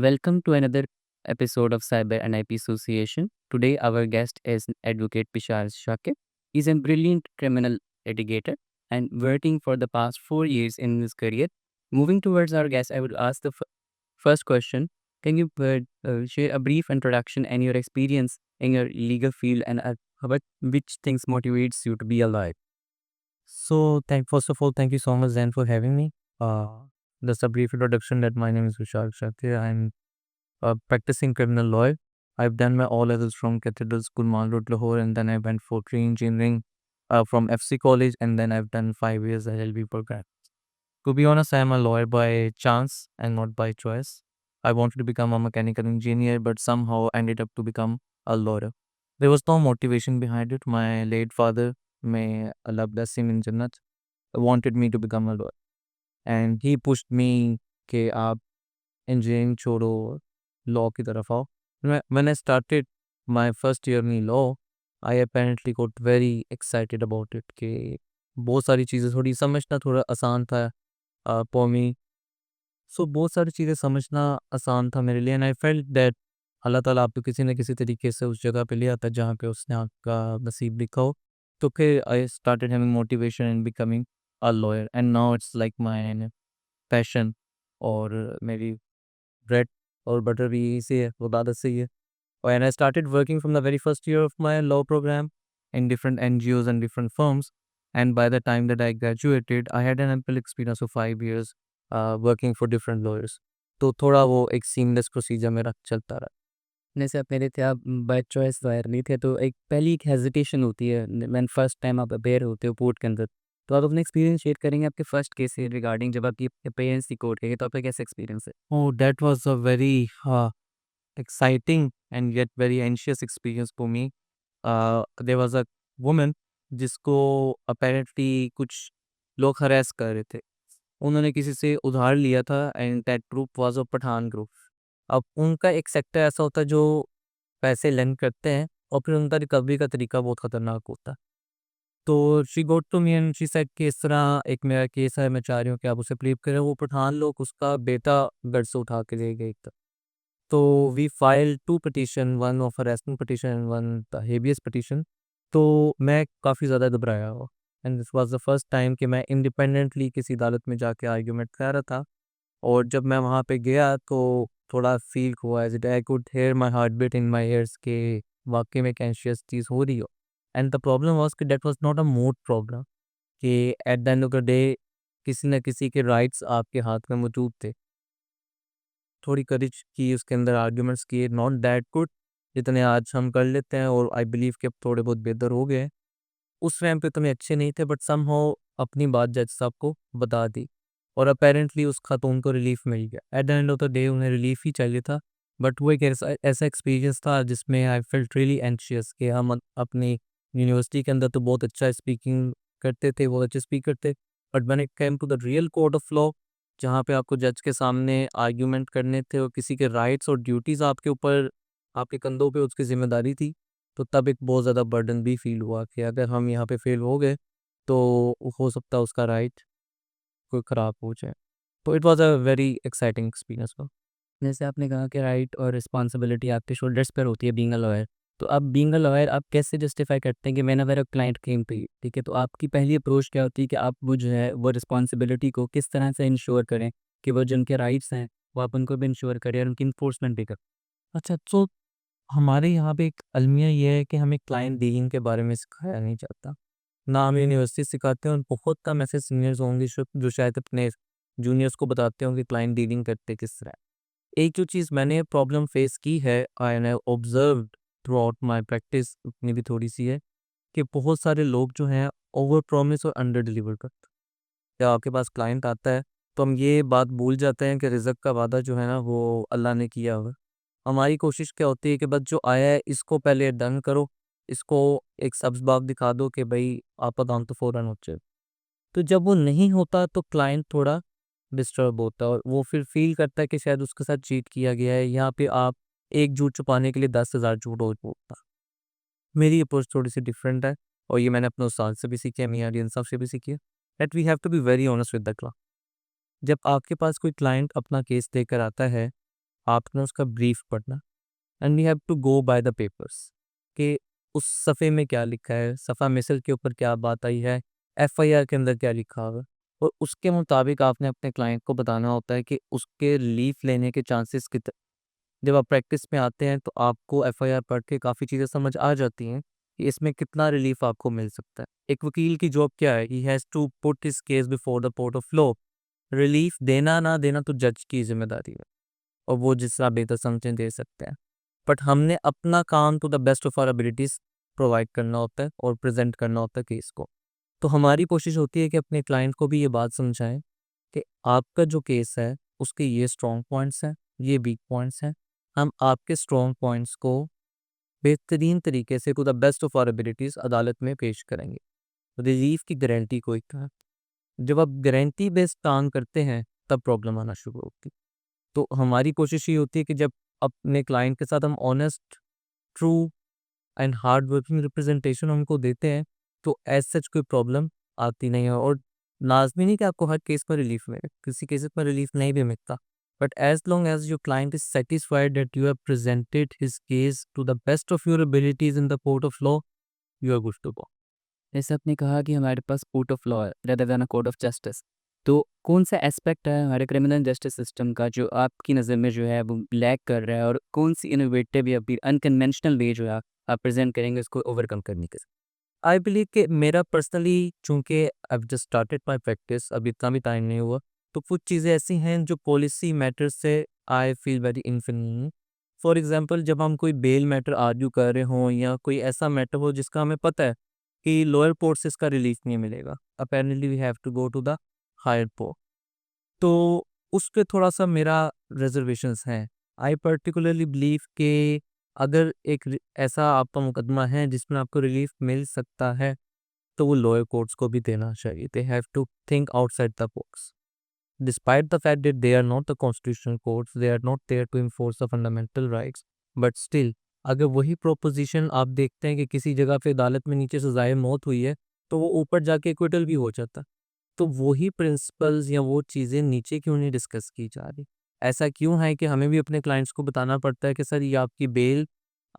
Welcome to another episode of Cyber and IP Association. Today, our guest is Advocate Pishar Shakib. He's a brilliant criminal litigator and working for the past 4 years in his career. Moving towards our guest, I would ask the first question. Can you share a brief introduction and your experience in your legal field and which things motivates you to be alive? First of all, thank you so much, Zen, for having me. Uh, just a brief introduction that my name is Vishal Kshatriya. I'm a practicing criminal lawyer. I've done my all levels from Cathedral School, Mall Road, Lahore, and then I went for pre-engineering from FC College, and then I've done 5 years LLB program. To be honest, I am a lawyer by chance and not by choice. I wanted to become a mechanical engineer, but somehow ended up to become a lawyer. There was no motivation behind it. My late father, may Allah bless him in Jannat, wanted me to become a lawyer. And he pushed me कि आप engineering छोड़ो, law की तरफ आओ. When I started my first year in law, I apparently got very excited about it कि बहुत सारी चीज़ें थोड़ी समझना थोड़ा आसान था for me. सो बहुत सारी चीज़ें समझना आसान था मेरे लिए एंड आई फेल्ट दैट अल्लाह ताला आपको किसी न किसी तरीके से उस जगह पे ले आता है जहाँ पे उसने आपका नसीब लिखा हो. तो फिर I started having motivation and becoming a lawyer and now it's like my passion और मेरी ब्रेड और बटर भी यही से है, वो आदत से ही है. And I started working from the very first year of my law program in different NGOs and different firms. And by the time that I graduated, I had an ample experience of 5 years working for different lawyers. तो थोड़ा वो एक seamless procedure मेरा चलता रहा. जैसे आप मेरे थे आप बाय चॉइस लॉयर नहीं थे तो एक पहली एक हेजिटेशन होती है व्हेन फर्स्ट टाइम आप अपेयर होते हो कोर्ट के अंदर. तो आप अपना एक्सपीरियंस शेयर करेंगे आपके फर्स्ट केस से रिगार्डिंग जब आपकी अपेयरेंस थी कोर्ट के तो आपका कैसा एक्सपीरियंस है? Oh, that was a very exciting and yet very anxious experience for me. There was a woman जिसको apparently कुछ लोग हरास कर रहे थे. उन्होंने किसी से उधार लिया था and that group was a Pathan group. अब उनका एक सेक्टर ऐसा होता है जो पैसे लेंड करते हैं और फिर उनका रिकवरी का तरीका बहुत खतरनाक होता है. तो she got to me and she said कि इस तरह एक मेरा केस है, मैं चाह रही हूँ कि आप उसे प्लीज करें. वो पठान लोग उसका बेटा घर से उठा के ले गए एक. तो we file to petition, one of harassment petition and one the habeas petition. तो मैं काफ़ी ज़्यादा घबराया हुआ and this was the first time कि मैं इंडिपेंडेंटली किसी अदालत में जाके आर्ग्यूमेंट कर रहा था. और जब मैं वहाँ पे गया तो थोड़ा फील हुआ as it I could hear my heart beat in my ears के वाकई में एक एंशियस चीज़ हो रही हो. एंड द प्रॉब्लम वाज कि that was not a mood problem कि at the end of the day किसी न किसी के राइट्स आपके हाथ में मौजूद थे. थोड़ी करेज की उसके अंदर आर्ग्यूमेंट्स किए, नॉट दैट गुड जितने आज हम कर लेते हैं और आई बिलीव कि अब थोड़े बहुत बेहतर हो गए हैं. उस टाइम पे तो मैं अच्छे नहीं थे बट समहाउ अपनी बात जज साहब को बता दी और अपेरेंटली उस खातून को रिलीफ मिल गया. Eight the end of the day उन्हें रिलीफ ही चाहिए था. बट वो एक ऐसा ऐसा एक्सपीरियंस था जिसमें आई फेल्ट रियली एंशियस कि हम अपनी यूनिवर्सिटी के अंदर तो बहुत अच्छा स्पीकिंग करते थे, बहुत अच्छे स्पीकर थे. But when it came to the real court of law जहाँ पे आपको जज के सामने आर्ग्यूमेंट करने थे और किसी के राइट्स और ड्यूटीज़ आपके ऊपर, आपके कंधों पे उसकी ज़िम्मेदारी थी, तो तब एक बहुत ज़्यादा बर्डन भी फ़ील हुआ कि अगर हम यहाँ पे फ़ेल हो गए, तो हो सकता है उसका राइट कोई ख़राब हो जाए. तो it was a very exciting experience. जैसे आपने कहा कि राइट और रिस्पॉन्सिबिलिटी आपके शोल्डर्स पर होती है बीइंग अ लॉयर. तो अब बीइंग अ लॉयर आप कैसे जस्टिफाई करते हैं कि whenever a client came to you, ठीक है, तो आपकी पहली अप्रोच क्या होती है कि आप वो जो है वो रिस्पॉन्सिबिलिटी को किस तरह से इंश्योर करें कि वो जिनके राइट्स हैं वो आप उनको भी इंश्योर करें और उनकी इन्फोर्समेंट भी करें? अच्छा, तो हमारे यहाँ पे एक अलमिया ये है कि हमें क्लाइंट डीलिंग के बारे में सिखाया नहीं जाता. ना हमें यूनिवर्सिटी सिखाते हैं और बहुत कम ऐसे सीनियर्स होंगे जो शायद अपने जूनियर्स को बताते होंगे क्लाइंट डीलिंग करते किस तरह. एक जो चीज़ मैंने प्रॉब्लम फेस की है and I observed through out my practice अपनी भी थोड़ी सी है कि बहुत सारे लोग जो हैं ओवर प्रॉमिस और अंडर डिलीवर करते हैं. जब आपके पास क्लाइंट आता है तो हम ये बात भूल जाते हैं कि रिज़्क का वादा जो है ना वो अल्लाह ने किया हुआ है. हमारी कोशिश क्या होती है कि बस जो आया है इसको पहले डन करो, इसको एक सब्ज़ बाग दिखा दो कि भाई आपका काम तो फ़ौरन हो जाए. तो जब वो नहीं होता तो क्लाइंट थोड़ा डिस्टर्ब होता है और वो फिर फ़ील करता है कि शायद उसके साथ चीट किया गया है. यहाँ पे आप एक झूठ छुपाने के लिए 10,000 झूठ और बोलता. मेरी अप्रोच थोड़ी-सी डिफरेंट है और ये मैंने अपने उस्ताद से भी सीखी है, मियां अली अंसारी से भी सीखी है, that we have to be very honest with the client. जब आपके पास कोई क्लाइंट अपना केस लेकर आता है आपने उसका ब्रीफ पढ़ना and we have to go by the papers कि उस सफ़े में क्या लिखा है, सफ़ा मिसल के ऊपर क्या बात आई है, एफआईआर के अंदर क्या लिखा हुआ है, और उसके मुताबिक आपने अपने क्लाइंट को बताना होता है कि उसके रिलीफ लेने के चांसेस कितने। जब आप प्रैक्टिस में आते हैं तो आपको एफआईआर पढ़ के काफ़ी चीज़ें समझ आ जाती हैं कि इसमें कितना रिलीफ आपको मिल सकता है। एक वकील की जॉब क्या है, he has to put his case before the court of law. Relief देना ना देना तो जज की ज़िम्मेदारी है और वो जिस तरह बेहतर समझें दे सकते हैं। बट हमने अपना काम to the best of our abilities provide करना होता है और प्रेज़ेंट करना होता है केस को। तो हमारी कोशिश होती है कि अपने क्लाइंट को भी ये बात समझाएँ कि आपका जो केस है, उसके ये स्ट्रॉन्ग पॉइंट्स हैं, ये वीक पॉइंट्स हैं। हम आपके स्ट्रॉन्ग पॉइंट्स को बेहतरीन तरीके से to the best of our abilities अदालत में पेश करेंगे। रिलीफ़ की गारंटी कोई का जब आप गारंटी बेस्ड काम करते हैं, तब प्रॉब्लम आना शुरू होती है। तो हमारी कोशिश ये होती है कि जब अपने क्लाइंट के साथ हम honest, true and hard working representation उनको देते हैं, तो एज़ सच कोई प्रॉब्लम आती नहीं है। और लाज़मी नहीं कि आपको हर केस में रिलीफ़ मिले, किसी केसेस में रिलीफ़ नहीं भी मिलता। But as long as your client is satisfied that you have presented his case to the best of your abilities in the court of law, you are good to go. जैसे आपने कहा कि हमारे पास court of law है rather than a court of justice. तो कौन सा एस्पेक्ट है हमारे क्रिमिनल जस्टिस सिस्टम का जो आपकी नज़र में जो है वो लैग कर रहा है, और कौन सी इनोवेटिव या फिर अनकन्वेंशनल वे जो है आप प्रेज़ेंट करेंगे उसको ओवरकम करने के? आई बिलीव कि मेरा पर्सनली चूँकि I have just started my practice, अभी इतना भी टाइम नहीं हुआ, तो कुछ चीज़ें ऐसी हैं जो पॉलिसी मैटर्स से I feel very infinite. For example, जब हम कोई बेल मैटर आर्ग्यू कर रहे हों या कोई ऐसा मैटर हो जिसका हमें पता है कि लोअर कोर्ट से इसका रिलीफ नहीं मिलेगा, apparently we have to go to the higher court. तो उस पे थोड़ा-सा मेरा रिज़र्वेशंस हैं। आई पार्टिकुलरली बिलीव कि अगर एक ऐसा आपका मुकदमा है जिसमें आपको रिलीफ मिल सकता है, तो वो लोअर कोर्ट्स को भी देना चाहिए। They have to think outside the box. Despite the fact that they are not the constitutional courts, they are not there to enforce the fundamental rights, but still, अगर वही प्रोपोज़िशन आप देखते हैं कि किसी जगह पे अदालत में नीचे सज़ाए मौत हुई है, तो वो ऊपर जाके एक्विटल भी हो जाता। तो वही प्रिंसिपल्स या वो चीज़ें नीचे क्यों नहीं डिस्कस की जा रही? ऐसा क्यों है कि हमें भी अपने क्लाइंट्स को बताना पड़ता है कि सर ये आपकी बेल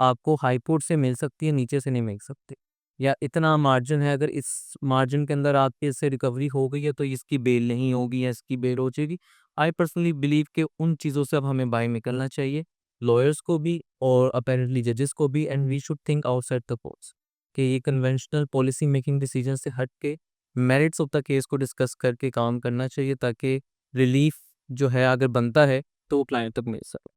आपको हाई कोर्ट से मिल सकती है, नीचे से नहीं मिल सकती। या इतना मार्जिन है, अगर इस मार्जिन के अंदर आपकी इससे रिकवरी हो गई है तो इसकी बेल नहीं होगी या इसकी बेल हो जाएगी। आई पर्सनली बिलीव कि उन चीज़ों से अब हमें बाहर निकलना चाहिए, लॉयर्स को भी और अपेरेंटली जजेस को भी, and we should think outside the box कि ये कन्वेंशनल पॉलिसी मेकिंग डिसीजन से हट के मेरिट्स ऑफ द केस को डिस्कस करके काम करना चाहिए, ताकि रिलीफ जो है अगर बनता है तो वो क्लाइंट तक मिल सके।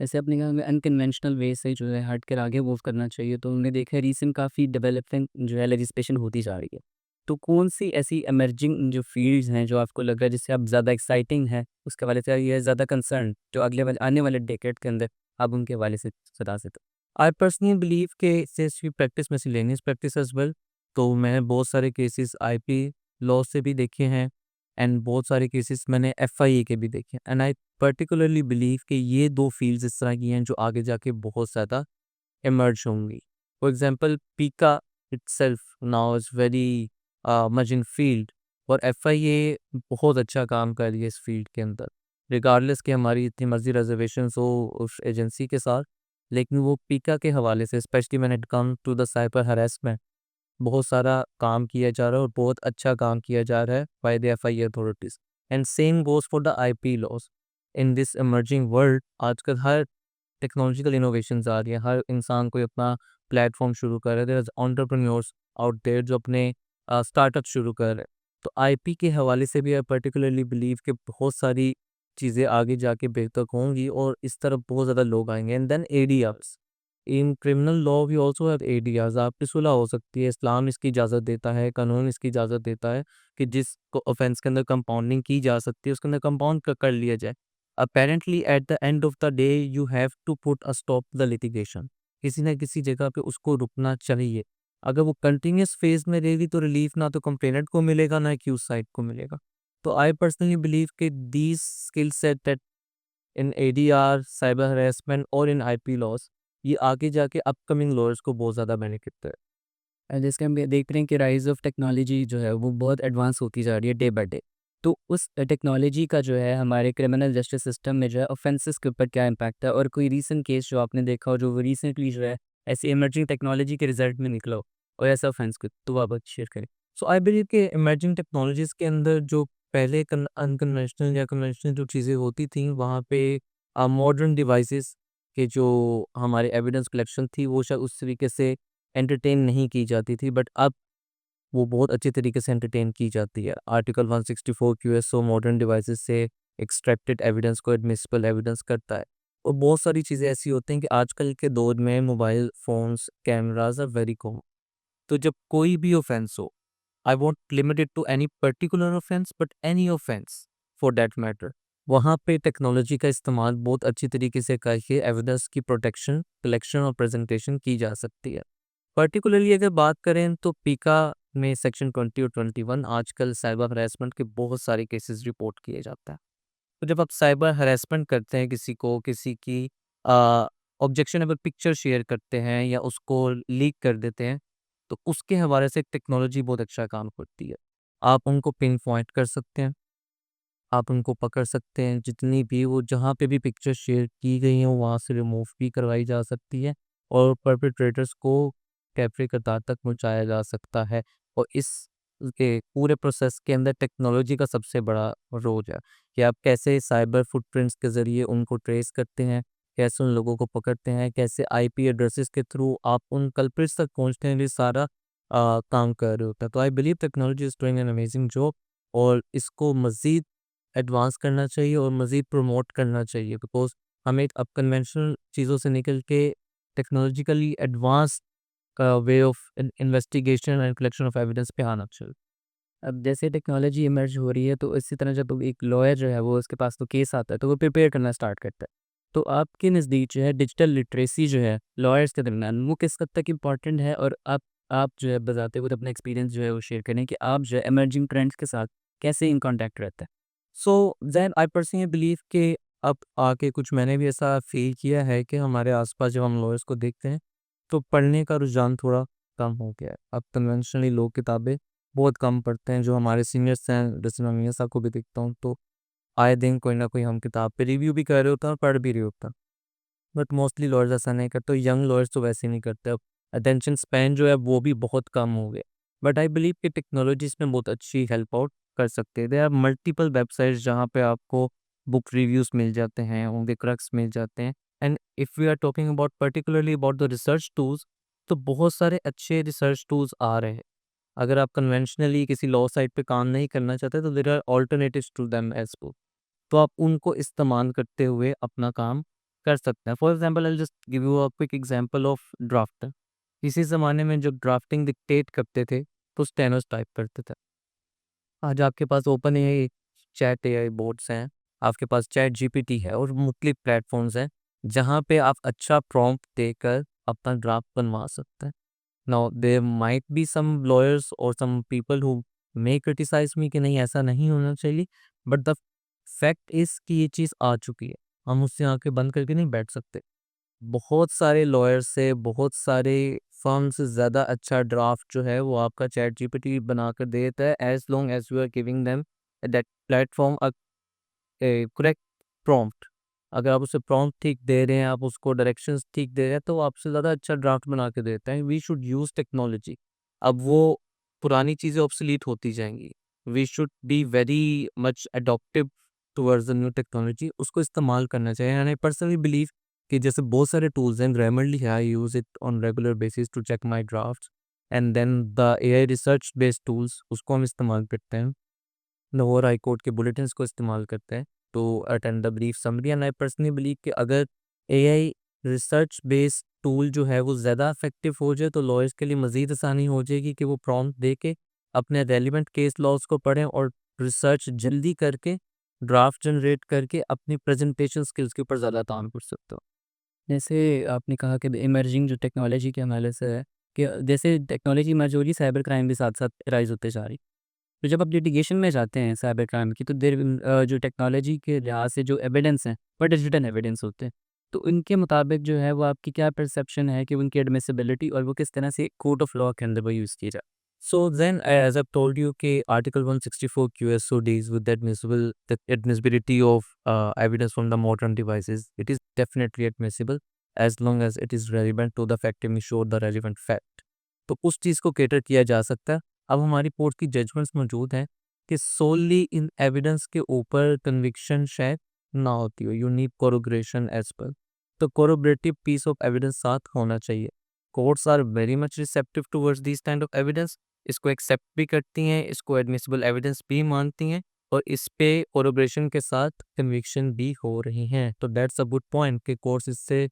जैसे आपने कहा हमें अनकन्वेंशनल वे से जो है हट कर आगे मूव करना चाहिए, तो हमने देखा है रीसेंट काफ़ी डेवलपमेंट जो है लेजिस्लेशन होती जा रही है। तो कौन सी ऐसी इमर्जिंग जो फील्ड्स हैं जो आपको लग रहा है जिससे आप ज़्यादा एक्साइटिंग हैं, उसके हवाले से ये ज़्यादा कंसर्न जो अगले वाले आने वाले डेकेड के अंदर आप उनके हवाले से बता सकें? आई पर्सनली बिलीव कि since we practice miscellaneous practice as well, तो मैंने बहुत सारे केसेस आईपी लॉ से भी देखे हैं एंड बहुत सारे केसेस मैंने एफआईए के भी देखे हैं, एंड आई पर्टिकुलरली बिलीव कि ये 2 फील्ड्स इस तरह की हैं जो आगे जाके बहुत ज़्यादा इमर्ज होंगी। फॉर एग्ज़ाम्पल, पीका itself now is very much in field, और एफआईए बहुत अच्छा काम कर रही है इस फील्ड के अंदर। रिगार्डलेस कि हमारी इतनी मर्ज़ी रिज़र्वेशंस हो उस एजेंसी के साथ, लेकिन वो पीका के हवाले से specially when it come to the cyber harassment, बहुत सारा काम किया जा रहा है और बहुत अच्छा काम किया जा रहा है by the FIA authorities, and same goes for the IP laws. In this emerging world आजकल हर टेक्नोलॉजिकल इनोवेशंस आ रही हैं, हर इंसान कोई अपना प्लेटफ़ॉर्म शुरू कर रहा है, there is entrepreneurs out there जो अपने स्टार्टअप शुरू कर रहे हैं। तो आईपी के हवाले से भी आई पर्टिकुलरली बिलीव कि बहुत सारी चीज़ें आगे जाके बेहतर होंगी और इस तरफ बहुत ज़्यादा लोग आएँगे। And then ADRs, in criminal law we also have ADRs, आपकी सुलह हो सकती है, इस्लाम इसकी इजाज़त देता है, कानून इसकी इजाज़त देता है कि जिस को ऑफेंस के अंदर कंपाउंडिंग की जा सकती है, उसके अंदर कंपाउंड कर लिया जाए। Apparently at the end of the day you have to put a stop the litigation, किसी न किसी जगह पे उसको रुकना चाहिए। अगर वो कंटिन्यूअस फेज में रहेगी तो रिलीफ ना तो कंप्लेनेंट को मिलेगा ना एक्यूज साइड को मिलेगा। तो आई पर्सनली बिलीव कि these skill set that in ADR, cyber harassment और इन आईपी लॉज, ये आगे जाके अपकमिंग लॉयर्स को बहुत ज़्यादा बेनिफिट है। जैसे हम ये देख रहे हैं कि राइज़ ऑफ टेक्नोलॉजी जो है वो बहुत एडवांस होती जा रही है डे बाय डे। तो उस टेक्नोलॉजी का जो है हमारे क्रिमिनल जस्टिस सिस्टम में जो है ऑफेंसेस के ऊपर क्या इम्पैक्ट है, और कोई रीसेंट केस जो आपने देखा हो जो रिसेंटली जो है ऐसी इमर्जिंग टेक्नोलॉजी के रिजल्ट में निकला हो और ऐसा ऑफेंस को, तो आप शेयर करें। सो आई बिलीव कि इमर्जिंग टेक्नोलॉजीज़ के अंदर जो पहले अनकन्वेंशनल या कन्वेंशनल जो चीज़ें होती थी, वहाँ पे मॉडर्न डिवाइसेस के जो हमारे एविडेंस कलेक्शन थी, वो शायद उस तरीके से एंटरटेन नहीं की जाती थी, बट अब वो बहुत अच्छे तरीके से एंटरटेन की जाती है। आर्टिकल 164 क्यूएसओ मॉडर्न डिवाइसेस से एक्सट्रैक्टेड एविडेंस को एडमिसिबल एविडेंस करता है। और बहुत सारी चीज़ें ऐसी होती हैं कि आजकल के दौर में mobile phones, cameras are very common. तो जब कोई भी ऑफेंस हो, I won't limit it to any particular offence but any offence for that matter, वहाँ पे टेक्नोलॉजी का इस्तेमाल बहुत अच्छी तरीके से करके एविडेंस की प्रोटेक्शन, कलेक्शन और प्रेजेंटेशन की जा सकती है। पर्टिकुलरली अगर बात करें तो पीका में सेक्शन 20 और 21 आजकल साइबर हरासमेंट के बहुत सारे केसेस रिपोर्ट किए जाता है। तो जब आप साइबर हरासमेंट करते हैं किसी को, किसी की ऑब्जेक्शनेबल पिक्चर शेयर करते हैं या उसको लीक कर देते हैं, तो उसके हवाले से टेक्नोलॉजी बहुत अच्छा काम करती है। आप उनको पिन पॉइंट कर सकते हैं, आप उनको पकड़ सकते हैं, जितनी भी वो जहाँ पे भी पिक्चर शेयर की गई हैं, वो वहाँ से रिमूव भी करवाई जा सकती है और परपेट्रेटर्स को कैप्चर कतार तक पहुँचाया जा सकता है। और इस के पूरे प्रोसेस के अंदर टेक्नोलॉजी का सबसे बड़ा रोल है कि आप कैसे साइबर फुटप्रिंट्स के ज़रिए उनको ट्रेस करते हैं, कैसे उन लोगों को पकड़ते हैं, कैसे आईपी एड्रेसेस के थ्रू आप उन कल्प्रिट्स तक पहुँचने के लिए सारा काम कर रहे होता है। तो I believe technology is doing an amazing job और इसको मज़ीद एडवांस करना चाहिए और मज़ीद प्रमोट करना चाहिए, बिकॉज़ हमें अब कन्वेंशनल चीज़ों से निकल के technologically advance way of investigation and collection of evidence पे आना चाहिए। अब जैसे टेक्नोलॉजी इमर्ज हो रही है तो इसी तरह जब एक लॉयर जो है वो उसके पास तो केस आता है तो वो प्रिपेयर करना स्टार्ट करता है। तो आपके नज़दीक जो है डिजिटल लिटरेसी जो है लॉयर्स के दरमियान वो किस हद तक इम्पॉर्टेंट है, और आप जो है बताते हुए अपना एक्सपीरियंस जो है वो शेयर करें कि आप जो है इमर्जिंग ट्रेंड्स के साथ कैसे इन कॉन्टैक्ट रहते हैं। So then I personally believe कि अब आके कुछ मैंने भी ऐसा फ़ील किया है कि हमारे आस-पास जब हम लॉयर्स को देखते हैं, तो पढ़ने का रुझान थोड़ा कम हो गया है। अब कन्वेंशनली लोग किताबें बहुत कम पढ़ते हैं, जो हमारे सीनियर्स हैं, जैसे मैं मियाँ साहब को भी देखता हूँ, तो आए दिन कोई ना कोई हम किताब पे रिव्यू भी कर रहे होते हैं और पढ़ भी रहे होते हैं। बट मोस्टली लॉयर्स ऐसा नहीं करते, यंग लॉयर्स तो वैसे ही नहीं करते। अब अटेंशन स्पैन जो है वो भी बहुत कम हो गया। बट आई बिलीव कि टेक्नोलॉजी इसमें बहुत अच्छी हेल्प आउट कर सकते हैं। देयर आर मल्टीपल वेबसाइट्स जहाँ पे आपको बुक रिव्यूज़ मिल जाते हैं, उनके क्रक्स मिल जाते हैं। And if we are talking about particularly about the research tools, तो बहुत सारे अच्छे रिसर्च टूल्स आ रहे हैं। अगर आप कन्वेंशनली किसी लॉ साइट पे काम नहीं करना चाहते तो there are alternatives to them as well. तो आप उनको इस्तेमाल करते हुए अपना काम कर सकते हैं। For example I will just give you a quick example of drafter. किसी ज़माने में जब ड्राफ्टिंग डिक्टेट करते थे, तो स्टेनोस टाइप करते थे। आज आपके पास open AI, chat AI bots हैं, आपके पास चैट जीपीटी है और मुख्तलिफ प्लेटफ़ॉर्म्स हैं, जहाँ पे आप अच्छा प्रॉम्प्ट देकर अपना ड्राफ्ट बनवा सकते हैं। Now there might be some lawyers और some people who may criticise मी कि नहीं ऐसा नहीं होना चाहिए, बट द फैक्ट इज़ कि ये चीज़ आ चुकी है। हम उससे आँखें बंद करके नहीं बैठ सकते। बहुत सारे लॉयर्स से, बहुत सारे फर्म से ज़्यादा अच्छा ड्राफ्ट जो है वो आपका चैट जीपीटी बनाकर दे देता है, as long as you are giving them that platform correct prompt. अगर आप उसे प्रॉम्प्ट ठीक दे रहे हैं, आप उसको डायरेक्शंस ठीक दे रहे हैं, तो वो आपसे ज़्यादा अच्छा ड्राफ्ट बना के देता है। We should use technology. अब वो पुरानी चीज़ें ऑब्सोलीट होती जाएँगी। We should be very much adaptive towards the new technology, उसको इस्तेमाल करना चाहिए। एंड आई पर्सनली बिलीव कि जैसे बहुत सारे टूल्स हैं, ग्रामरली है, I use it on regular basis to check my drafts and then the AI research based tools उसको हम इस्तेमाल करते हैं। लाहौर हाई कोर्ट के बुलेटिन्स को इस्तेमाल करते हैं to attend the brief summary. And I personally believe कि अगर एआई रिसर्च बेस्ड टूल जो है वो ज़्यादा इफेक्टिव हो जाए तो लॉयर्स के लिए मज़ीद आसानी हो जाएगी कि वो प्रॉम्प्ट दे के अपने रेलिवेंट केस लॉज को पढ़ें और रिसर्च जल्दी करके ड्राफ्ट जनरेट करके अपनी प्रेजेंटेशन स्किल्स के ऊपर ज़्यादा काम कर सकते हो। जैसे आपने कहा कि इमर्जिंग जो टेक्नोलॉजी के हवाले से है कि जैसे टेक्नोलॉजी इमर्ज हो रही है, साइबर क्राइम भी साथ-साथ राइज़ होते जा रही है। तो जब आप लिटिगेशन में जाते हैं साइबर क्राइम की तो जो टेक्नोलॉजी के लिहाज से जो एविडेंस हैं वो डिजिटल एविडेंस होते हैं। तो इनके मुताबिक जो है वो आपकी क्या परसेप्शन है कि उनकी एडमिसिबिलिटी और वो किस तरह से कोर्ट ऑफ लॉ के अंदर वो यूज़ की जाए? So then, as I've told you, Article 164 QSO deals with the admissibility of evidence from the modern devices. It is definitely admissible as long as it is relevant to the effectively show the relevant fact. तो उस चीज़ को cater किया जा सकता है। अब हमारी court की जजमेंट्स मौजूद हैं कि सोली इन एविडेंस के ऊपर कन्विक्शन शायद ना होती हो। You need corroboration as per. तो कोरोबरेटिव पीस ऑफ एविडेंस साथ होना चाहिए। Courts are very much receptive towards this kind of evidence. इसको एक्सेप्ट भी करती हैं, इसको एडमिसिबल एविडेंस भी मानती हैं और इस पे कोरोबरेशन के साथ कन्विक्शन भी हो रही हैं। तो दैट्स अ गुड पॉइंट कि कोर्ट्स इससे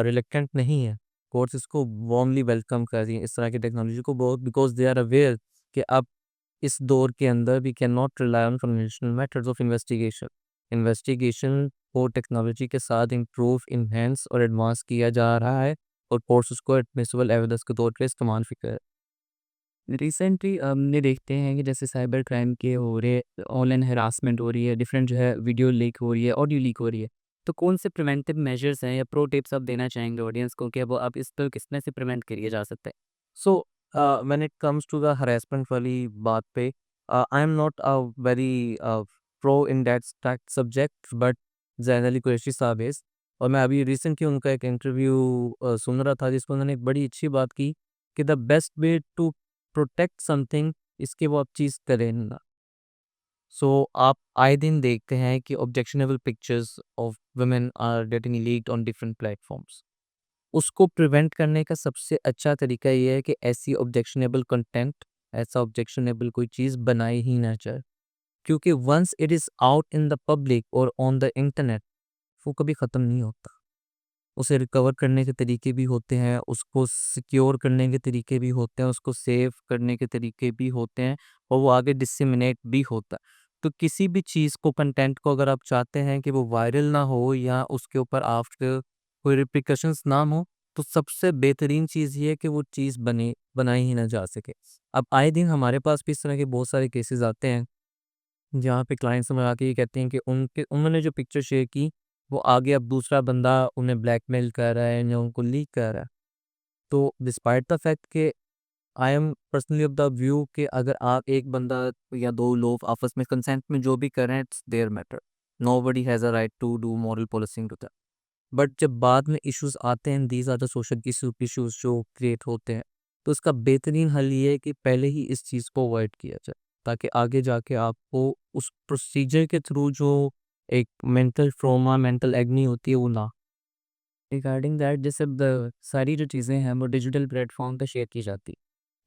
रिलक्टेंट नहीं है। कोर्ट्स इसको वार्मली वेलकम कर रही हैं इस तरह की टेक्नोलॉजी को, बहुत बिकॉज दे आर अवेयर कि अब इस दौर के अंदर we can not rely on conventional methods of investigation. Investigation को टेक्नोलॉजी के साथ इम्प्रूव, इन्हेंस और एडवांस किया जा रहा है और कोर्ट्स उसको एडमिसिबल एविडेंस के तौर पे इस्तेमाल भी कर। रिसेंटली हमने देखते हैं कि जैसे साइबर क्राइम के हो रहे, ऑनलाइन हरासमेंट हो रही है, डिफरेंट जो है वीडियो लीक हो रही है, ऑडियो लीक हो रही है। तो कौन से प्रिवेंटिव मेजर्स हैं या प्रो टिप्स आप देना चाहेंगे ऑडियंस को कि वो अब इस पर किस तरह से प्रिवेंट करिए जा सकता है? So when it comes to the harassment वाली बात पे, I am not a very pro in that subject, but generally Qureshi साहब इज। और मैं अभी रिसेंटली उनका एक इंटरव्यू सुन रहा था जिसमें उन्होंने एक बड़ी अच्छी बात की कि the best way to protect something इसके वो आप चीज़ करें ना। सो आप आए दिन देखते हैं कि objectionable pictures of women are getting leaked on different platforms. उसको प्रिवेंट करने का सबसे अच्छा तरीका ये है कि ऐसी ऑब्जेक्शनेबल कंटेंट, ऐसा ऑब्जेक्शनेबल कोई चीज़ बनाई ही ना जाए। क्योंकि once it is out in the public और ऑन द इंटरनेट, वो कभी ख़त्म नहीं होता। उसे रिकवर करने के तरीके भी होते हैं, उसको सिक्योर करने के तरीके भी होते हैं, उसको सेव करने के तरीके भी होते हैं और वो आगे डिसेमिनेट भी होता है। तो किसी भी चीज़ को, कंटेंट को अगर आप चाहते हैं कि वो वायरल ना हो या उसके ऊपर आफ्टर कोई रिप्रिकॉशंस ना हो, तो सबसे बेहतरीन चीज़ ये है कि वो चीज़ बनाई ही ना जा सके। अब आए दिन हमारे पास भी इस तरह के बहुत सारे केसेस आते हैं जहाँ पे क्लाइंट्स हमें आके ये कहते हैं कि उन्होंने जो पिक्चर शेयर की, वो आगे अब दूसरा बंदा उन्हें ब्लैकमेल कर रहा है या उनको लीक कर रहा है। तो डिस्पाइट द फैक्ट कि I am personally of the view कि अगर आप एक बंदा या 2 लोग आपस में कंसेंट में जो भी कर रहे हैं, it's their matter. Nobody has a right to do moral पोlicing टू दैट। बट जब बाद में इश्यूज़ आते हैं, these are the social issues जो क्रिएट होते हैं, तो इसका बेहतरीन हल ये है कि पहले ही इस चीज़ को अवॉइड किया जाए, ताकि आगे जाके आपको उस प्रोसीजर के थ्रू जो एक मेंटल ट्रॉमा, मेंटल एग्नी होती है, वो ना। रिगार्डिंग दैट, जैसे सारी जो चीज़ें हैं वो डिजिटल प्लेटफॉर्म पे शेयर की जाती,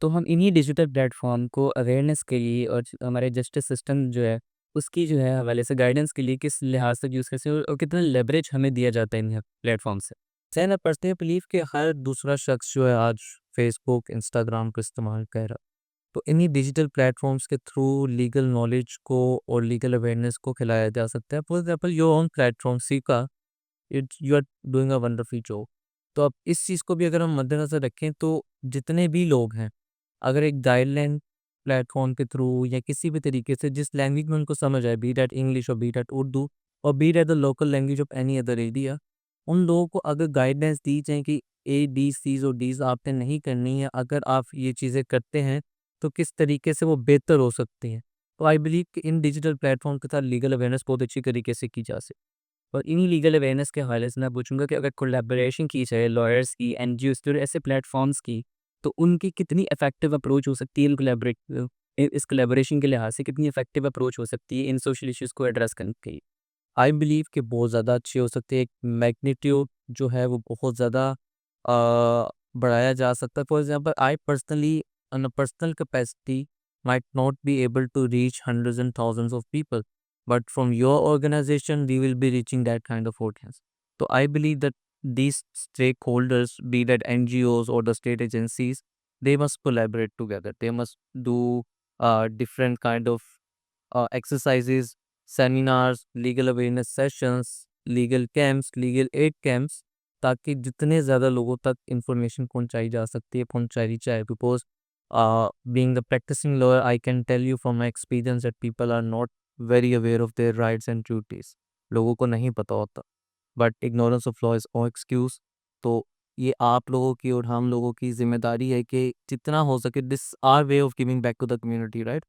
तो हम इन्हीं डिजिटल प्लेटफॉर्म को अवेयरनेस के लिए और हमारे जस्टिस सिस्टम जो है उसकी जो है हवाले से गाइडेंस के लिए किस लिहाज से यूज़ कैसे और कितना लेवरेज हमें दिया जाता है इन प्लेटफॉर्म से? सैन पर्सनली बिलीव कि हर दूसरा शख्स जो है आज फेसबुक, इंस्टाग्राम का इस्तेमाल कर रहा है। तो इन्हीं डिजिटल प्लेटफॉर्म्स के थ्रू लीगल नॉलेज को और लीगल अवेयरनेस को खिलाया जा सकता है। For example your own platform सीका, it's you are doing a wonderful job. तो अब इस चीज़ को भी अगर हम मद्देनज़र रखें, तो जितने भी लोग हैं, अगर एक गाइडलाइन प्लेटफॉर्म के थ्रू या किसी भी तरीके से जिस लैंग्वेज में उनको समझ आए, बी दैट इंग्लिश और बी दैट उर्दू और be that the local language of any other area, उन लोगों को अगर गाइडेंस दी जाए कि ए बी सीज और डीज आपने नहीं करनी है, अगर आप ये चीज़ें करते हैं तो किस तरीके से वो बेहतर हो सकती हैं। तो आई बिलीव कि इन डिजिटल प्लेटफॉर्म के साथ लीगल अवेयरनेस बहुत अच्छी तरीके से की जा सकती है। और इन्हीं लीगल अवेयरनेस के हवाले से मैं पूछूंगा कि अगर कोलैबोरेशन की जाए लॉयर्स की, एनजीओस की और ऐसे प्लेटफॉर्म्स की, तो उनकी कितनी इफेक्टिव अप्रोच हो सकती है इन इस कोलैबोरेशन के लिहाज से कितनी इफेक्टिव अप्रोच हो सकती है इन सोशल इश्यूज़ को एड्रेस करने की? आई बिलीव कि बहुत ज़्यादा अच्छी हो सकती है। एक मैग्नीट्यूड जो है वो बहुत ज़्यादा बढ़ाया जा सकता है। For example I personally on a personal capacity might not be able to reach hundreds and thousands of people, but from your organization we will be reaching that kind of audience. So I believe that these stakeholders, be that NGOs or the state agencies, they must collaborate together. They must do different kind of exercises, seminars, legal awareness sessions, legal camps, legal aid camps, ताकि जितने ज़्यादा लोगों तक information पहुंचाई जा सकती है पहुंचाई जाए। Because being the practicing lawyer, I can tell you from my experience that people are not very aware of their rights and duties. लोगों को नहीं पता होता, but ignorance of law is no excuse. तो ये आप लोगों की और हम लोगों की ज़िम्मेदारी है कि जितना हो सके this our way of giving back to the community, right?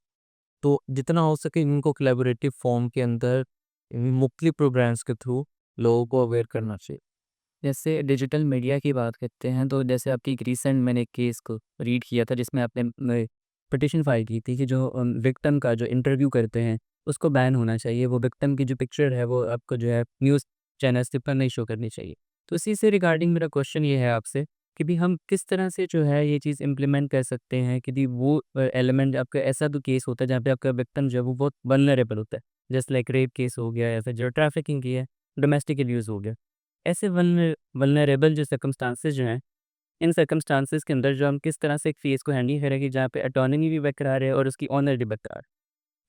तो जितना हो सके इनको कोलैबोरेटिव फॉर्म के अंदर मुख्तलिफ प्रोग्राम्स के थ्रू लोगों को अवेयर करना चाहिए। जैसे डिजिटल मीडिया की बात करते हैं तो जैसे आपकी एक रीसेंट मैंने केस को रीड किया था जिसमें आपने पिटिशन फाइल की थी कि जो विक्टिम का जो इंटरव्यू करते हैं उसको बैन होना चाहिए। वो विक्टिम की जो पिक्चर है वो आपको जो है न्यूज़ चैनल्स पर नहीं शो करनी चाहिए। तो इसी से रिगार्डिंग मेरा क्वेश्चन ये है आपसे कि भी हम किस तरह से जो है ये चीज़ इम्प्लीमेंट कर सकते हैं कि भी वो एलिमेंट आपका ऐसा तो केस होता है जहाँ पे आपका विक्टिम जो है वो बहुत वल्नरेबल होता है, जैसे लाइक रेप केस हो गया या फिर जो ट्रैफिकिंग की है, डोमेस्टिक अब्यूज़ हो गया। ऐसे वल्नरेबल जो सर्कमस्टांसेस जो हैं, इन सर्कमस्टांसेस के अंदर जो हम किस तरह से एक फेस को हैंडल करें कि जहाँ पे ऑटोनॉमी भी बरकरार है और उसकी ऑनर भी बरकरार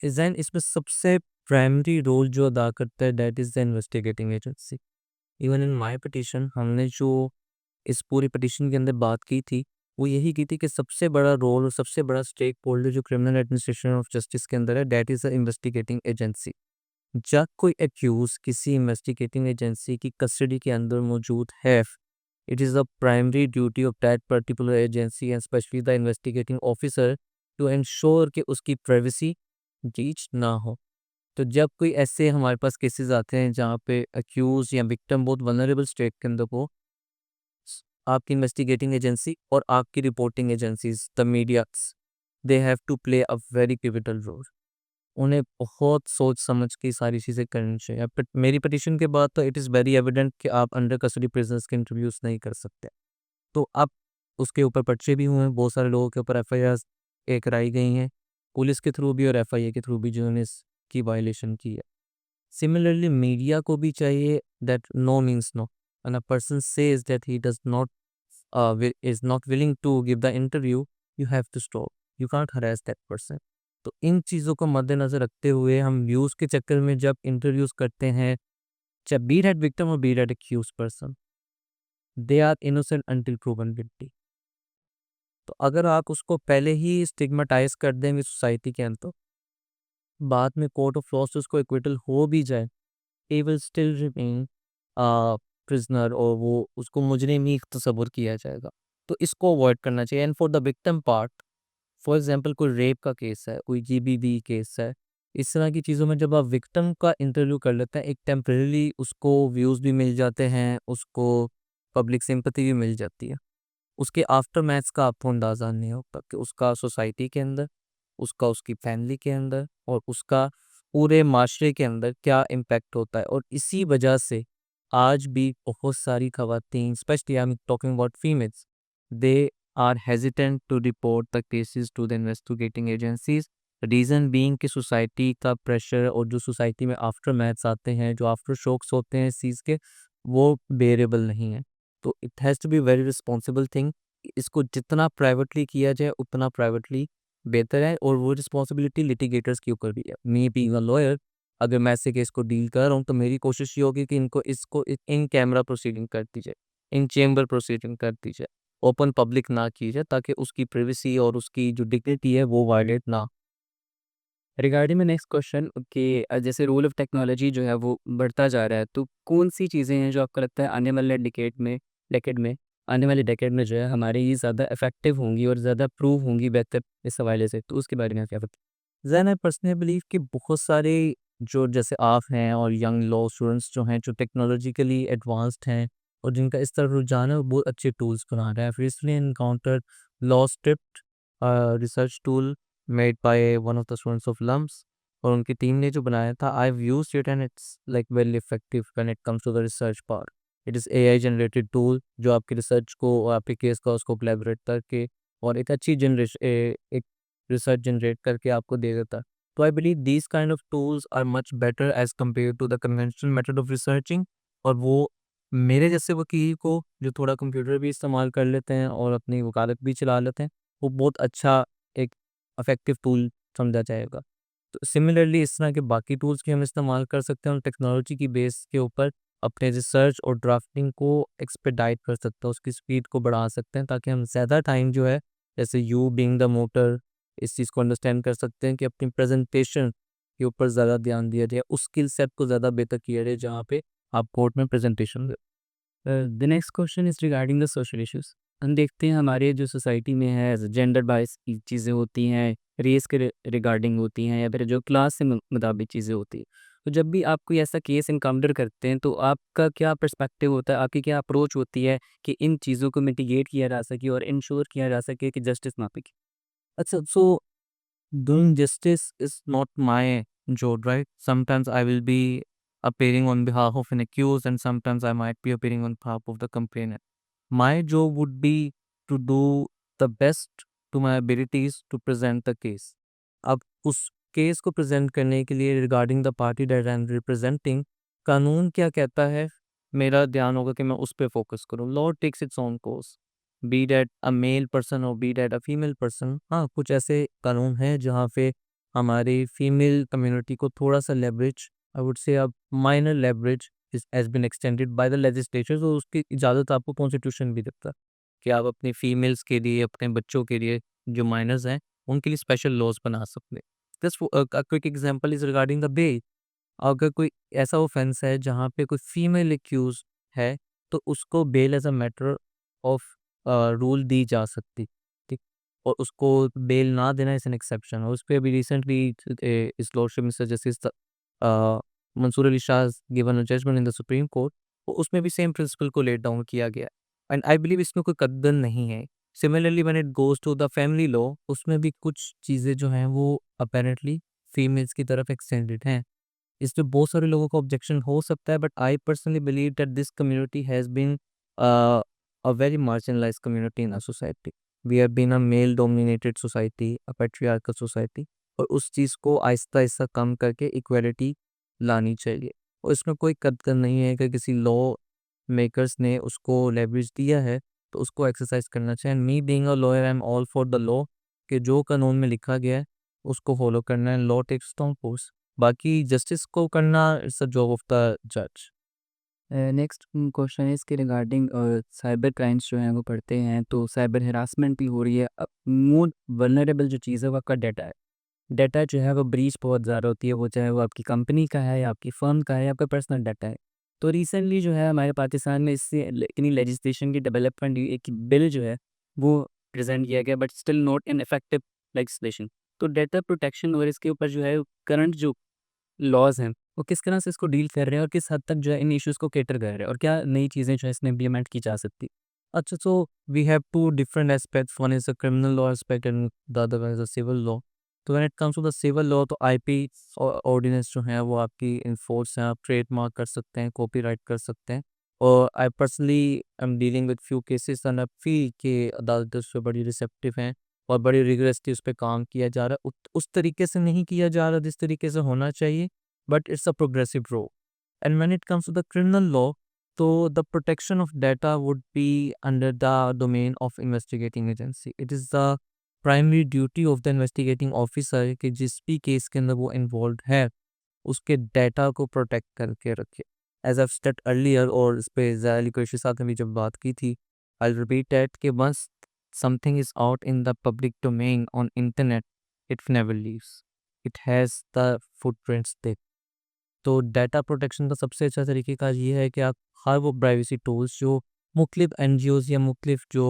है। ज़ेन इसमें सबसे प्राइमरी रोल जो अदा करता है that is the investigating agency. Even in my petition हमने जो इस पूरी पिटिशन के अंदर बात की थी, वो यही की थी कि सबसे बड़ा रोल और सबसे बड़ा स्टेक होल्डर जो क्रिमिनल एडमिनिस्ट्रेशन ऑफ जस्टिस के अंदर है that is the investigating agency. जब कोई एक्यूज़ किसी इन्वेस्टिगेटिंग एजेंसी की कस्टडी के अंदर मौजूद है, it is the primary duty of that particular agency and specially the investigating officer to ensure कि उसकी प्राइवेसी ब्रीच ना हो। तो जब कोई ऐसे हमारे पास केसेस आते हैं जहाँ पे अक्यूज़ या विक्टिम बहुत वल्नरेबल स्टेट के अंदर हो, आपकी इन्वेस्टिगेटिंग एजेंसी और आपकी reporting agencies the medias they have to play a very pivotal role. उन्हें बहुत सोच समझ के सारी चीज़ें करनी चाहिए। बट मेरी पिटिशन के बाद तो इट इज़ वेरी एविडेंट कि आप अंडर कस्टडी प्रिजनर्स के इंटरव्यूज़ नहीं कर सकते। तो अब उसके ऊपर पर्चे भी हुए हैं, बहुत सारे लोगों के ऊपर एफआईआर्स कराई गई हैं, पुलिस के थ्रू भी और एफआईए के थ्रू भी जिन्होंने इसकी वायलेशन की है। Similarly, मीडिया को भी चाहिए that no means no. When a person says that he does not is not willing to give the interview, you have to stop. You can't harass that person. तो इन चीज़ों को मद्देनज़र रखते हुए हम व्यूज़ के चक्कर में जब इंटरव्यूज़ करते हैं, चाहे बी दैट विक्टिम और be that accuse person, they are innocent until proven guilty. तो अगर आप उसको पहले ही स्टिग्मेटाइज कर देंगे सोसाइटी के अंदर, बाद में कोर्ट ऑफ लॉ से उसको एक्विटल हो भी जाए, he will still remain prisoner और वो उसको मुजरिम ही तस्वुर किया जाएगा। तो इसको अवॉइड करना चाहिए and for the victim part, for example कोई रेप का केस है, कोई जीबीवी केस है, इस तरह की चीज़ों में जब आप विक्टिम का इंटरव्यू कर लेते हैं, एक टेम्परेरी उसको व्यूज़ भी मिल जाते हैं, उसको पब्लिक सिंपैथी भी मिल जाती है। उसके आफ्टरमैथ्स का आपको अंदाज़ा नहीं होता कि उसका सोसाइटी के अंदर, उसका उसकी फैमिली के अंदर और उसका पूरे माशरे के अंदर क्या इम्पैक्ट होता है। और इसी वजह से आज भी बहुत सारी ख़वातीन, specially I am talking about females, they are hesitant to report the cases to the investigating agencies. Reason being कि सोसाइटी का प्रेशर और जो सोसाइटी में आफ्टर मैथ्स आते हैं, जो आफ्टर शॉक्स होते हैं इस चीज़ के, वो बेरेबल नहीं है। तो it has to be very responsible thing. इसको जितना प्राइवेटली किया जाए उतना प्राइवेटली बेहतर है और वो रिस्पॉन्सिबिलिटी लिटिगेटर्स के ऊपर भी है। मी बीइंग अ लॉयर, अगर मैं ऐसे केस को डील कर रहा हूँ तो मेरी कोशिश ये होगी कि इनको इसको इन कैमरा प्रोसीडिंग कर दी जाए, इन चेंबर प्रोसीडिंग कर दी जाए, ओपन पब्लिक ना की जाए ताकि उसकी प्राइवेसी और उसकी जो डिग्निटी है वो वायलेट ना। रिगार्डिंग में नेक्स्ट क्वेश्चन कि जैसे रोल ऑफ़ टेक्नोलॉजी जो है वो बढ़ता जा रहा है, तो कौन-सी चीज़ें हैं जो आपको लगता है आने वाले डेकेड में जो है हमारे ये ज़्यादा इफ़ेक्टिव होंगी और ज़्यादा प्रूव होंगी बेहतर इस हवाले से? तो उसके बारे में आप क्या ज़ेन आई पर्सनली बिलीव कि बहुत सारे जो जैसे आप हैं और यंग लॉ स्टूडेंट्स जो हैं, जो टेक्नोलॉजिकली एडवांस्ड हैं और जिनका इस तरफ रुझान है, वो बहुत अच्छे टूल्स बना रहे हैं। I've recently encountered law script research tool made by one of the students of LUMS, और उनकी टीम ने जो बनाया था, I have used it and it's like very effective when it comes to the research part. It is AI generated tool जो आपकी research को और आपके केस का उसको कोलैबोरेट करके और एक अच्छी एक रिसर्च जनरेट करके आपको दे देता है। तो I believe these kind of tools are much better as compare to the conventional method of researching. और वो मेरे जैसे वकील को जो थोड़ा कंप्यूटर भी इस्तेमाल कर लेते हैं और अपनी वकालत भी चला लेते हैं, वो बहुत अच्छा एक इफेक्टिव टूल समझा जाएगा। तो सिमिलरली इस तरह के बाकी टूल्स की हम इस्तेमाल कर सकते हैं और टेक्नोलॉजी की बेस के ऊपर अपने रिसर्च और ड्राफ्टिंग को एक्सपेडाइट कर सकते हैं, उसकी स्पीड को बढ़ा सकते हैं ताकि हम ज़्यादा टाइम जो है, जैसे यू बीइंग द मोटर, इस चीज़ को अंडरस्टैंड कर सकते हैं कि अपनी प्रेजेंटेशन के ऊपर ज़्यादा ध्यान दिया जाए, उस स्किल सेट को ज़्यादा बेहतर किया जाए जहाँ पे आप कोर्ट में presentation the next question is regarding the social issues. हम देखते हैं हमारे जो सोसाइटी में है जेंडर बायस की चीज़ें होती हैं, रेस के रिगार्डिंग होती हैं या फिर जो क्लास से मुताबिक चीज़ें होती हैं। तो जब भी आप कोई ऐसा केस इनकाउंटर करते हैं तो आपका क्या पर्सपेक्टिव होता है, आपकी क्या अप्रोच होती है कि इन चीज़ों को मिटिगेट किया जा सके और इंश्योर किया जा सके कि जस्टिस ना पे? अच्छा, so doing justice is not my job, right? Sometimes I will be appearing on behalf of an accused, and sometimes I might be appearing on behalf of the complainant. My job would be to do the best to my abilities to present the case. अब उस case को present करने के लिए regarding the party that I am representing, कानून क्या कहता है, मेरा ध्यान होगा कि मैं उस पे फोकस करूँ। Law takes its own course, be that a male person और be that a female person. हाँ, कुछ ऐसे कानून हैं जहाँ पे हमारी फीमेल कम्युनिटी को थोड़ा सा leverage, I would say a minor leverage has been extended by the legislature, तो उसकी इजाज़त आपको कॉन्स्टिट्यूशन भी देता है कि आप अपनी फीमेल्स के लिए, अपने बच्चों के लिए, जो माइनर्स हैं, उनके लिए स्पेशल लॉज बना सकते हैं। Just a quick example is regarding the bail. अगर कोई ऐसा ऑफेंस है जहाँ पे कोई फीमेल एक्यूज़ है, तो उसको bail as a matter of rule दी जा सकती, ठीक? और उसको बेल ना देना इज़ एन एक्सेप्शन, और उसपे अभी recently his lordship mister justice Mansoor Ali Shah has given a judgement in the Supreme Court, तो उसमें भी सेम प्रिंसिपल को लेट डाउन किया गया है, एंड आई बिलीव इसमें कोई कद्दन नहीं है। Similarly when it goes to the family law, उसमें भी कुछ चीज़ें जो हैं वो अपैरेंटली फीमेल्स की तरफ एक्सटेंडेड हैं। इसमें बहुत सारे लोगों को ऑब्जेक्शन हो सकता है, but I personally believe that this community has been a very marginalised community in our society. We have been a male dominated society, a patriarchal society, और उस चीज़ को आहिस्ता-आहिस्ता कम करके इक्वालिटी लानी चाहिए। और इसमें कोई कदर नहीं है कि किसी लॉ मेकर्स ने उसको लेवरेज दिया है, तो उसको एक्सरसाइज़ करना चाहिए। And me being a lawyer, I am all for the law, कि जो कानून में लिखा गया है, उसको फॉलो करना है। Law takes its own course. बाकी जस्टिस को करना it's a job of the जज। नेक्स्ट क्वेश्चन है इसके रिगार्डिंग साइबर क्राइम्स जो हैं वो बढ़ते हैं तो साइबर हरासमेंट भी हो रही है। अब मोर वल्नरेबल जो चीज़ है वो आपका डाटा है। डाटा जो है वो ब्रीच बहुत ज़्यादा होती है, वो चाहे वो आपकी कंपनी का है या आपकी फ़र्म का है या आपका पर्सनल डाटा है। तो रिसेंटली जो है हमारे पाकिस्तान में इससे इतनी लेजिस्लेशन की डेवलपमेंट हुई, एक बिल जो है वो प्रेज़ेंट किया गया, but still not an effective legislation. तो डाटा प्रोटेक्शन और इसके ऊपर जो है करंट जो लॉज़ हैं, वो किस तरह से इसको डील कर रहे हैं और किस हद तक जो है इन इश्यूज़ को कैटर कर रहे हैं और क्या नई चीज़ें जो है इसमें इम्प्लीमेंट की जा सकती? अच्छा, so we have two different aspects. One is the criminal law aspect and the other one is the civil law. तो when it comes to the civil law, तो आईपी ऑर्डिनेंस जो है वो आपकी इन्फोर्स हैं, आप ट्रेडमार्क कर सकते हैं, कॉपीराइट कर सकते हैं। और I personally I am dealing with few cases and I feel कि अदालतें उस पे बड़ी रिसेप्टिव हैं और बड़ी रिगरसली उस पे काम किया जा रहा है। उस तरीके से नहीं किया जा रहा जिस तरीके से होना चाहिए, but it's a progressive role. And when it comes to the criminal law, so the protection of data would be under the domain of investigating agency. It is the primary duty of the investigating officer कि जिस भी case के अंदर वो involve है उसके data को protect करके रखे। एज आई स्टेट अर्लियर, और इस पे ज़ायली कुरैशी साहब ने भी जब बात की थी, आई रिपीट दैट कि once something is out in the public domain on internet, it never leaves. It has the footprints there. तो डाटा प्रोटेक्शन का सबसे अच्छा तरीक़ेकार ये है कि आप हर वो प्राइवेसी टूल्स जो मुख्तलिफ एनजीओज़ या मुख्तलिफ जो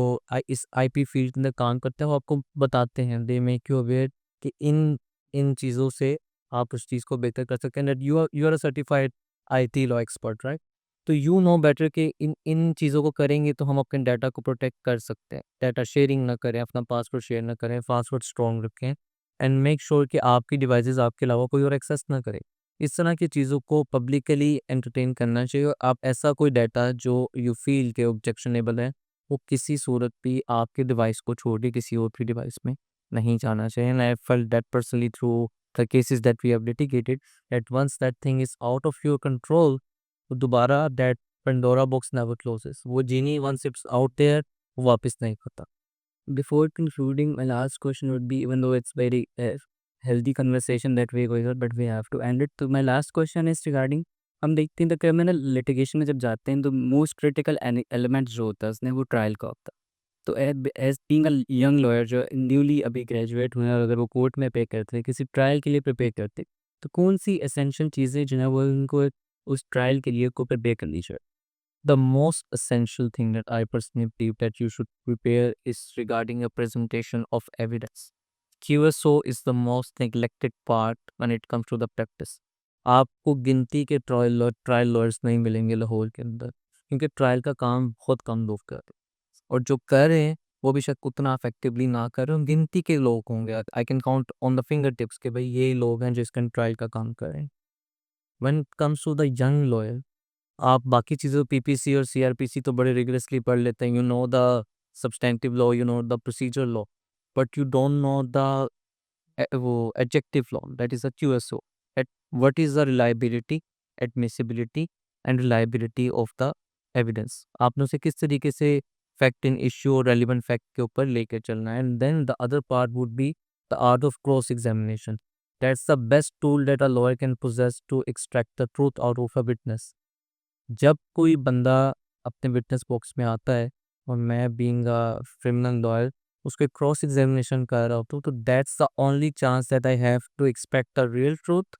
इस आईपी फील्ड के अंदर काम करते हैं, वो आपको बताते हैं, दे मेक यू अवेयर कि इन इन चीज़ों से आप उस चीज़ को बेहतर कर सकते हैं। That you are a certified IT law expert, right? तो यू नो बेटर कि इन इन चीज़ों को करेंगे तो हम अपने डाटा को प्रोटेक्ट कर सकते हैं। डाटा शेयरिंग ना करें, अपना पासवर्ड शेयर ना करें, पासवर्ड स्ट्रॉन्ग रखें, एंड मेक श्योर कि आपकी डिवाइसेज़ आपके अलावा कोई और एक्सेस ना करे। इस तरह की चीज़ों को पब्लिकली एंटरटेन करना चाहिए, और आप ऐसा कोई डाटा जो यू फील के ऑब्जेक्शनेबल है, वो किसी सूरत भी आपके डिवाइस को छोड़ के किसी और भी डिवाइस में नहीं जाना चाहिए। And I felt that personally through the cases that we have litigated, that once that thing is out of your control, तो दोबारा that Pandora box never closes. वो genie once it's out there, वो वापस नहीं खाता। Before concluding, my last question would be, even though it's very healthy conversation that we're going on, but we have to end it. So my last question is regarding, हम देखते हैं तो criminal litigation में जब जाते हैं तो most critical element जो होता है उसने वो ट्रायल का होता है। तो as being a young lawyer जो न्यूली अभी ग्रेजुएट हुए हैं और अगर वो कोर्ट में पे करते हैं किसी ट्रायल के लिए प्रिपेयर करते हैं, तो कौन सी एसेंशियल चीज़ें जो है वो उनको उस ट्रायल के लिए को प्रिपेयर करनी चाहिए? The most essential thing that I personally believe that you should prepare is regarding a presentation of evidence. QSO is the most neglected part when it comes to the practice. आपको गिनती के trial lawyers नहीं मिलेंगे लाहौर के अंदर, क्योंकि trial का काम बहुत कम लोग कर रहे हैं, और जो कर रहे हैं वो भी शायद उतना इफेक्टिवली ना कर रहे हैं। गिनती के लोग होंगे, I can count on the finger tips के भाई ये लोग हैं जो इसका ट्रायल का काम कर रहे हैं। When it comes to the young lawyer, आप बाकी चीज़ों पीपीसी और सीआरपीसी तो बड़े रिगरसली पढ़ लेते हैं, you know the substantive law, you know the procedure law, but you don't know the वो adjective law, that is a QSO, at what is the reliability, admissibility and reliability of the evidence. आपने उसे किस तरीके से fact in issue और relevant fact के ऊपर लेके चलना है। And then the other part would be the art of cross examination. That's the best tool that a lawyer can possess to extract the truth out of a witness. जब कोई बंदा अपने witness box में आता है और मैं being a criminal lawyer उसके क्रॉस एग्जामिनेशन कर रहा होता हूँ, तो that's the only chance that I have to expect the real truth,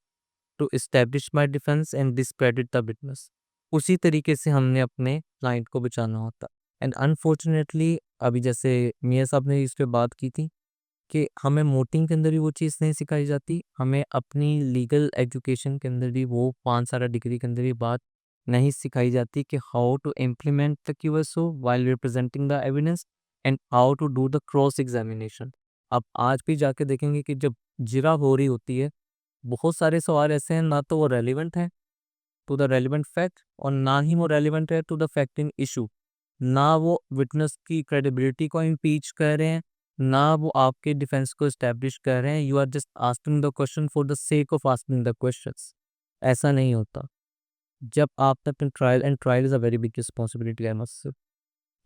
to establish my defence and discredit the witness. उसी तरीके से हमने अपने क्लाइंट को बचाना होता। एंड अनफॉर्चुनेटली अभी जैसे मियाँ साहब ने इस पे बात की थी कि हमें मोटिंग के अंदर भी वो चीज़ नहीं सिखाई जाती, हमें अपनी लीगल एजुकेशन के अंदर भी वो 5 साल डिग्री के अंदर भी बात नहीं सिखाई जाती कि how to implement the QSO while representing the evidence and how to do the cross examination. आप आज भी जाके देखेंगे कि जब जिरा हो रही होती है, बहुत सारे सवाल ऐसे हैं ना तो वो रेलिवेंट हैं टू द रेलिवेंट फैक्ट, और ना ही वो रेलिवेंट है to the fact in issue. ना वो विटनेस की क्रेडिबिलिटी को इम्पीच कर रहे हैं, ना वो आपके डिफेंस को इस्टेब्लिश कर रहे हैं। You are just asking the question for the sake of asking the questions. ऐसा नहीं होता। जब आपने अपने trial, and trial is a very big responsibility I must say,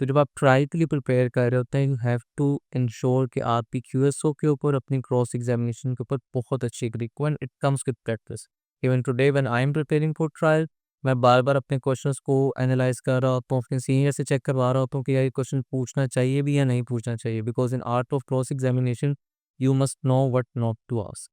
तो जब आप ट्रायल के लिए प्रिपेयर कर रहे होते हैं, यू हैव टू इंश्योर कि आपकी क्यूएसओ के ऊपर, अपनी क्रॉस एग्जामिनेशन के ऊपर बहुत अच्छी grip when it comes with practice. Even today when I am preparing for trial, मैं बार-बार अपने क्वेश्चंस को एनालाइज़ कर रहा होता हूँ, अपने सीनियर से चेक करवा रहा होता हूँ कि यार ये क्वेश्चन पूछना चाहिए भी या नहीं पूछना चाहिए, because in art of cross examination you must know what not to ask.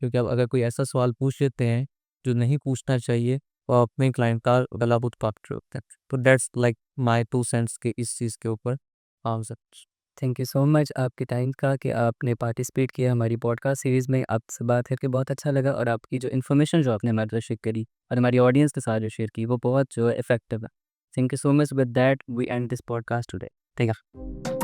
क्योंकि अब अगर कोई ऐसा सवाल पूछ लेते हैं जो नहीं पूछना चाहिए, तो आप अपने क्लाइंट का गला बहुत काट रहे होते हैं। तो दैट्स लाइक माय 2 सेंट्स के इस चीज़ के ऊपर। हाँ sir. Thank you so much आपके टाइम का कि आपने पार्टिसिपेट किया हमारी पॉडकास्ट सीरीज़ में। आपसे बात करके बहुत अच्छा लगा, और आपकी जो इन्फॉर्मेशन जो आपने हमारे साथ शेयर करी और हमारी ऑडियंस के साथ जो शेयर की, वो बहुत जो है इफ़ेक्टिव है। Thank you so much. With that we end this podcast today. Thank you.